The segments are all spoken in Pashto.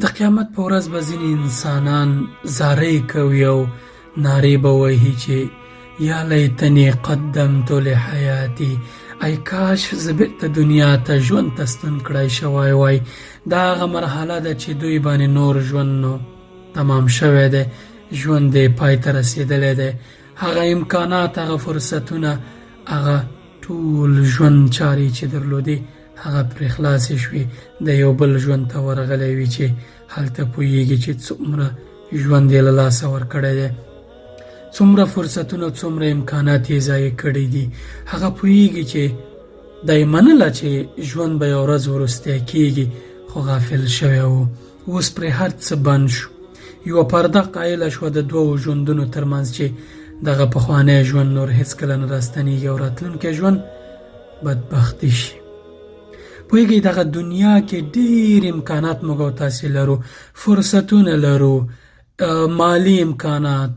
د قیامت په ورځ به ځینې انسانان زارۍ کوي او نارې به وهي چې یا لیتنی قدمت لحیاتي، ای کاش زه بیرته دنیا ته ژوند ته ستون کړی شوی وای. دا هغه مرحله ده چې دوی باندې نور ژوند نو تمام شوی دی، ژوند یې پای ته رسېدلی دی. هغه امکانات، هغه فرصتونه، هغه ټول ژوند چارې چې درلودې هغه پرې خلاصې شوې، د یو بل ژوند ته ورغلی وي چې هلته پوهېږي چې څومره ژوند یې له لاسه ورکړی دی، څومره فرصتونه، څومره امکانات یې ضایع کړي دي. هغه پوهېږي چې دا یې منله چې ژوند به یو ورځ وروستی کېږي، خو غافل شوی و. اوس پرې هر څه بند شو، یوه پرده قایله شوه د دوو ژوندونو ترمنځ چې دغه پخوانی ژوند نور هېڅکله نه راستنېږي او راتلونکی ژوند بدبختي شي. پوهېږئ دغه دنیا کې ډېر امکانات موږ او تاسې لرو، فرصتونه لرو، مالی امکانات،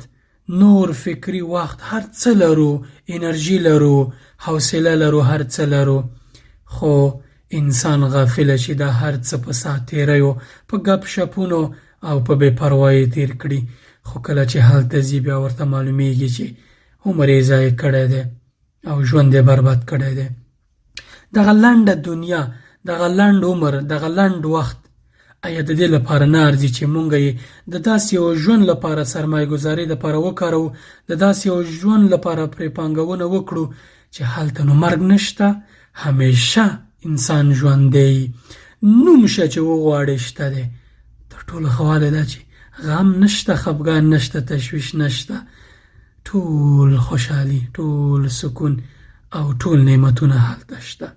نور فکري وخت، هر څه لرو، انرژي لرو، حوصله لرو، هر څه لرو، خو انسان غافله چې دا هر څه په ساعت تېریو، په ګپ شپونو او په بې پروایۍ تېر کړي. خو کله چې هلته ځي بیا ورته معلومیږي چې عمر یې ضایع کړی دی او ژوند یې برباد کړی دی. دغه لنډه دنیا، دغه لنډ عمر، دغه لنډ وخت آیا د دې لپاره نه ارزي چې مونږ یې د داسې یو ژوند لپاره سرمایه ګذاري لپاره وکاروو، د داسې یو ژوند لپاره پرې پانګونه وکړو چې هلته نو مرګ نشته، همیشه انسان ژوندی نوم شه چې وغواړې شته دی. تر ټولو ښه والی دا چې غم نشته، خفګان نشته، تشویش نشته، ټول خوشحالي، ټول سکون او ټول نعمتونه هلته شته.